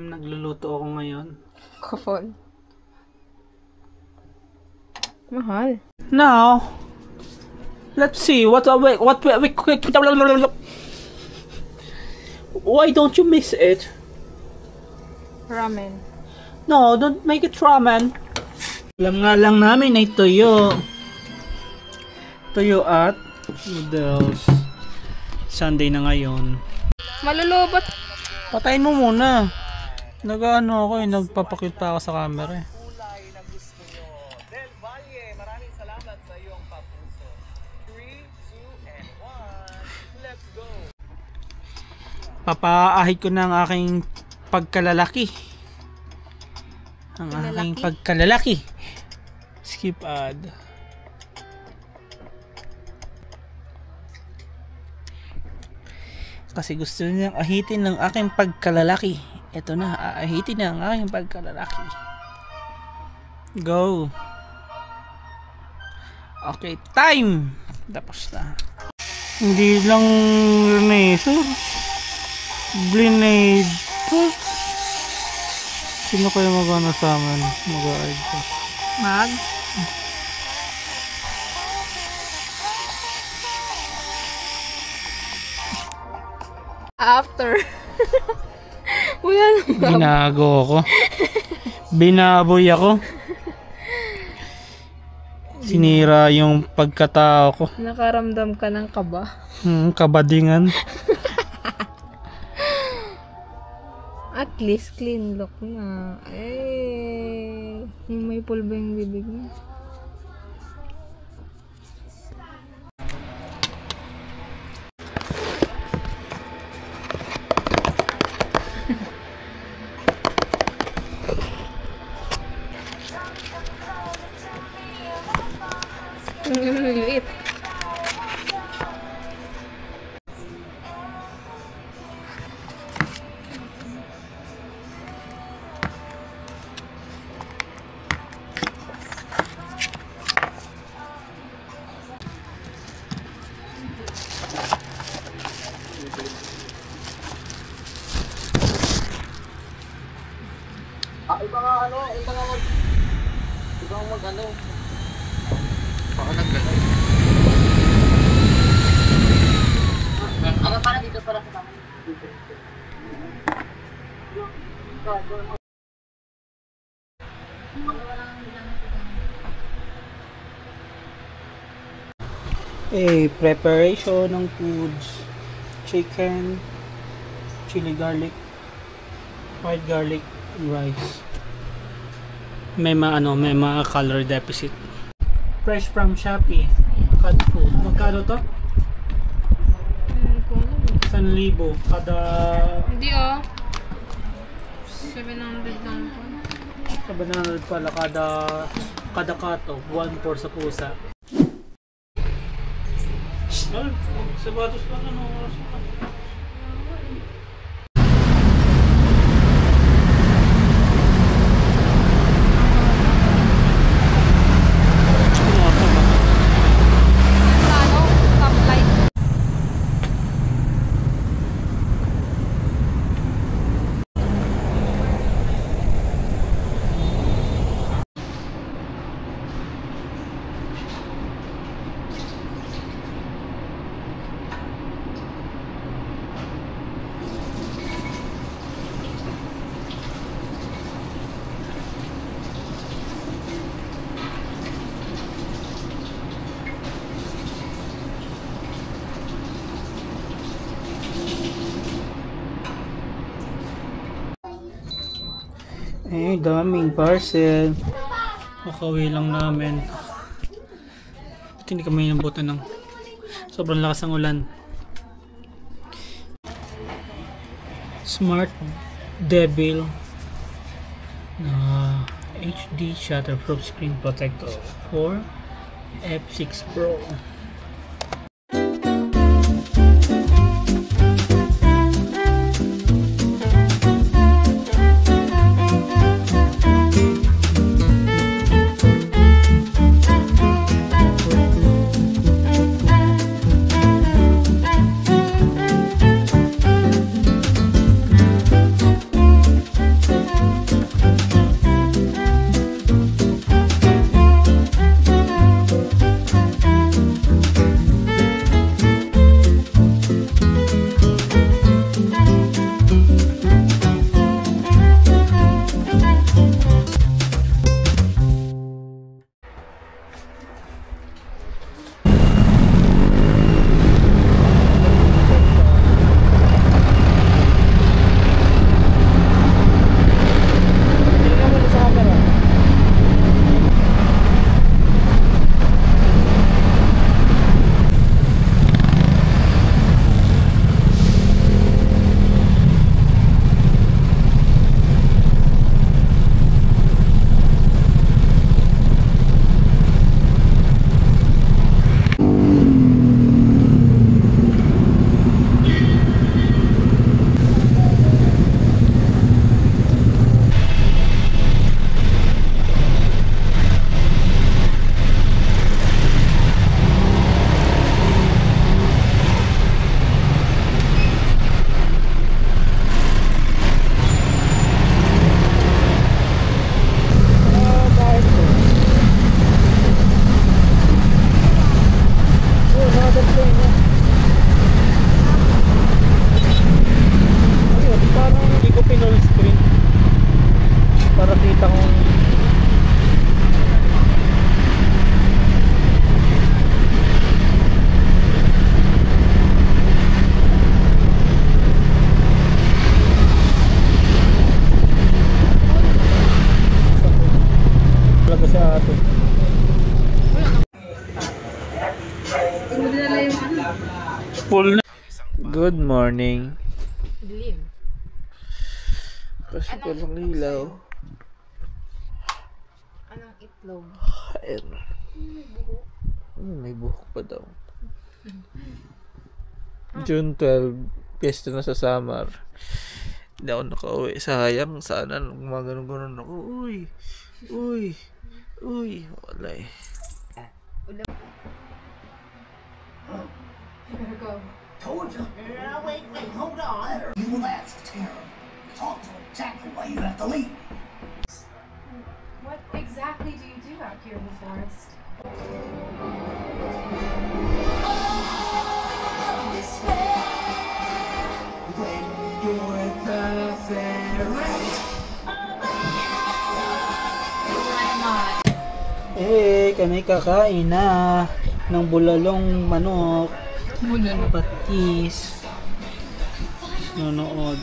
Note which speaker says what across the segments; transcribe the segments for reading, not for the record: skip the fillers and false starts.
Speaker 1: Nagluluto ako ngayon.
Speaker 2: Kafol. Mahal.
Speaker 1: Now, let's see why don't you miss it?
Speaker 2: Ramen.
Speaker 1: No, don't make it ramen. Alam nga lang namin ay tuyo. Tuyo at noodles. Sunday na ngayon.
Speaker 2: Malulobot.
Speaker 1: Patayin mo muna. Nag-ano ako nagpapakit pa ako sa camera eh.
Speaker 3: Maraming salamat sa iyong papuso. 3, 2, and 1. Let's go.
Speaker 1: Papaahid ko na ang aking pagkalalaki. Ang aking pagkalalaki. Skip ad. Kasi gusto niyang ahitin ng aking pagkalalaki. Ito na, aahitin na ang aking pagkalalaki. Go. Okay, time! Tapos na. Hindi lang renaisor. Blinade. Sino kaya magana sa amin? Mag-aid ko.
Speaker 2: Mag? After. Wala naman.
Speaker 1: Ginago ako. Binaboy ako. Sinira yung pagkatao ko.
Speaker 2: Nakaramdam ka ng kaba.
Speaker 1: Kabadingan.
Speaker 2: At least clean look na. Eh, yung may pulbo yung bibig mo. Liit.
Speaker 3: Iba nga mag ano. Baka naggalay. Ano para dito para sa naman?
Speaker 1: Preparation ng foods. Chicken, chili garlic, white garlic, and rice. May mga color deficit. Fresh from Shopee. Cat food. Magkano to? 1,000 kada.
Speaker 2: Hindi oh. 700 lang po.
Speaker 1: 700 pala kada kato. 1/4 sa pusa. Sabatos lang daming parcel. Kakauwi lang namin. At hindi kami nabutan ng sobrang lakas ng ulan. Smart Devil na HD Shatterproof Screen Protector for F6 Pro. nakita kong talaga sa atin. Full na. Good morning.
Speaker 2: Dilim.
Speaker 1: Kasi walang ilaw.
Speaker 2: Anong itlog?
Speaker 1: Ayun. May buhok pa daw. June 12, piyesta na sa Samar. Hindi ako nakauwi. Sayang, sana mga ganun-ganun ako. Uy. Wala eh.
Speaker 4: Told you. Wait, hold on. You left, Tara. Talk to him exactly why you have to leave.
Speaker 5: What exactly do you do out here in the forest?
Speaker 4: When you're the fairest.
Speaker 1: Kami kakain na ng bulalong manok. Patis. Nunood.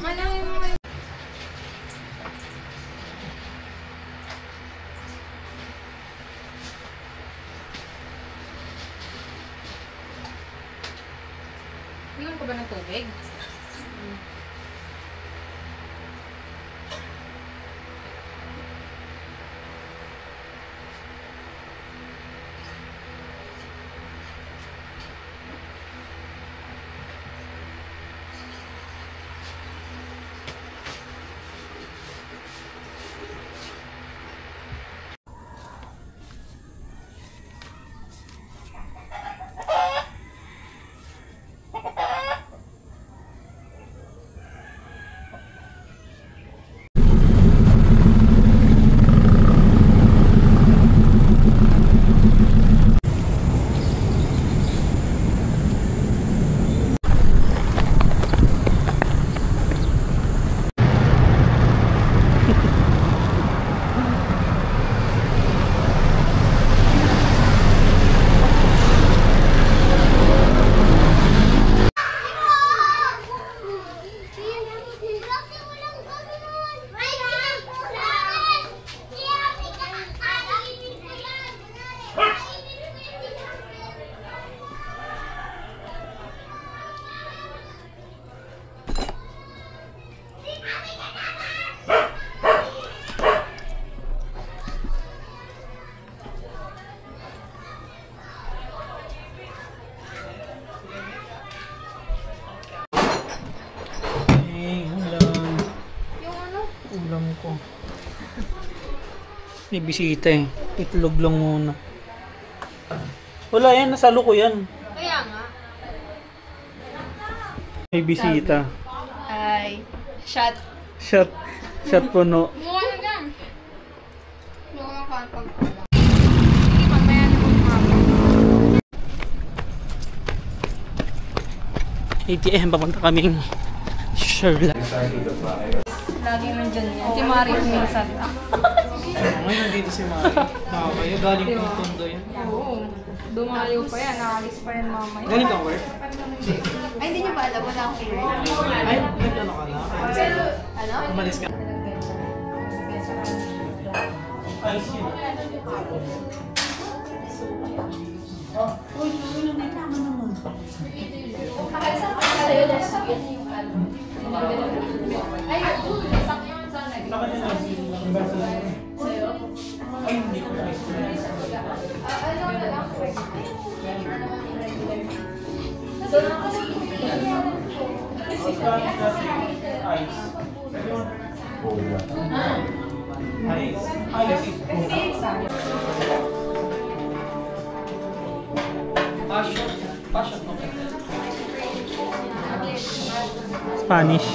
Speaker 2: Iwan ko ba ng tubig?
Speaker 1: Ulam ko. May bisita eh. Itlog lang muna. Wala yan, nasalo ko yan.
Speaker 2: Kaya nga.
Speaker 1: May bisita.
Speaker 5: Ay, shot.
Speaker 1: Shot puno.
Speaker 5: Mukha na gan. Mukha na kapag pala. Sige, mamaya na magmama.
Speaker 1: ATM, papunta kaming Sherlock.
Speaker 5: Lagi nandyan yan. Si Mari minsan.
Speaker 1: Ngayon nandito si Mari. Nakakaya, galing pong tondo yan.
Speaker 5: Oo. Dumayo pa yan. Nakalis pa yan mamaya.
Speaker 1: Galing kang work?
Speaker 5: Ay, hindi niyo ba alam? Wala akong work.
Speaker 1: Ay, nag-ano ka na?
Speaker 5: Pero, ano?
Speaker 1: Umalis ka. Ayos yun. Uy, nandito ka naman.
Speaker 5: Ay, sak yun sana.
Speaker 1: Ay, hindi ko na.
Speaker 5: Ano na lang?
Speaker 1: Spanish.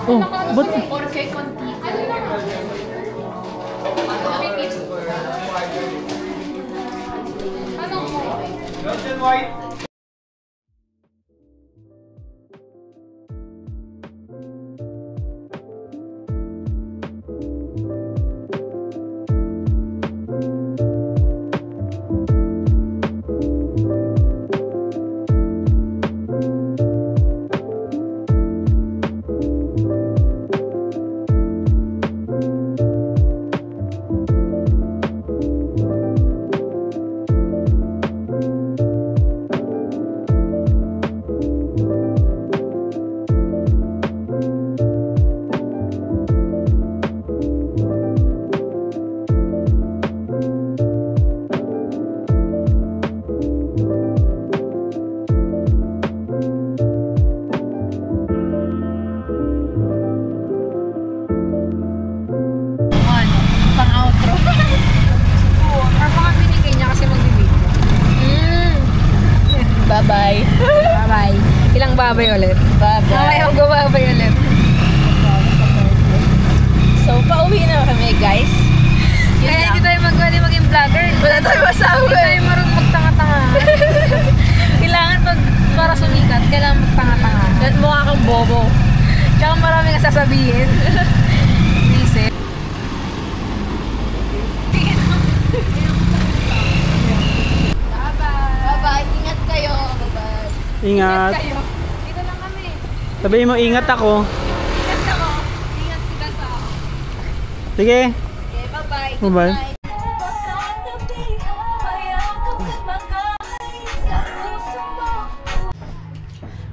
Speaker 1: Oh, but
Speaker 5: Porque contigo. Ano na? Anong mo? Bye-bye.
Speaker 2: Bye-bye. Ilang babay ulit?
Speaker 5: Bye-bye.
Speaker 2: Mamaya mag-babay ulit.
Speaker 5: So, pauwi na kami, guys. Yun
Speaker 2: Kaya
Speaker 5: lang.
Speaker 2: hindi tayo maging vlogger.
Speaker 5: Wala tayo masabi.
Speaker 2: Hindi tayo marunong magtanga-tanga. Kailangan para sumikat, kailangan magtanga-tanga.
Speaker 5: At mukha kang bobo.
Speaker 2: Tsaka marami ka sasabihin. Reset.
Speaker 5: Bye-bye. Ingat kayo. Bye-bye.
Speaker 6: Ingat.
Speaker 2: Kayo. Dito lang kami.
Speaker 6: Sabihin mo, ingat ako.
Speaker 2: Ingat ako. Ingat sila sa ako.
Speaker 6: Sige.
Speaker 5: Okay, bye-bye. Good
Speaker 6: Bye-bye.
Speaker 5: night.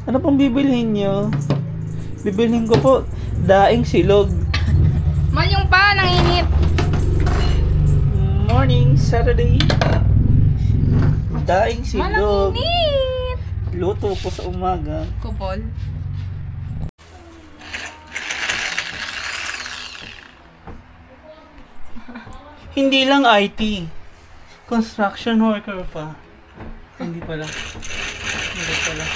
Speaker 1: Ano pong bibilhin nyo? Bibilhin ko po, daing silog.
Speaker 2: Malyong pa, nanginit.
Speaker 1: Morning, Saturday. Daing silog.
Speaker 2: Malanginit.
Speaker 1: Luto po sa umaga.
Speaker 2: Kupol.
Speaker 1: Hindi lang IT. Construction worker pa. Hindi pala. Hindi pala.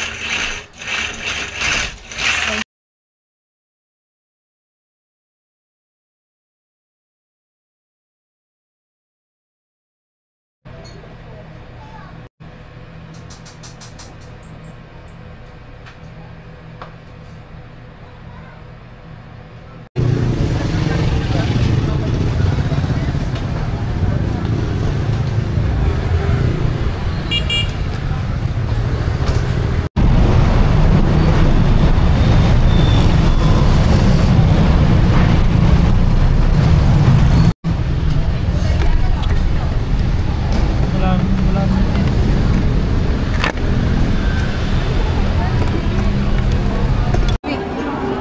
Speaker 1: Wala.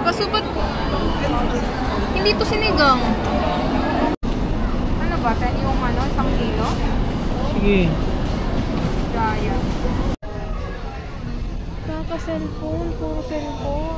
Speaker 2: Kaso ba't hindi to sinigang? Ano ba? Yung ano, 1 kilo?
Speaker 1: Sige.
Speaker 2: Giant. Kaka-cellphone, puro cellphone.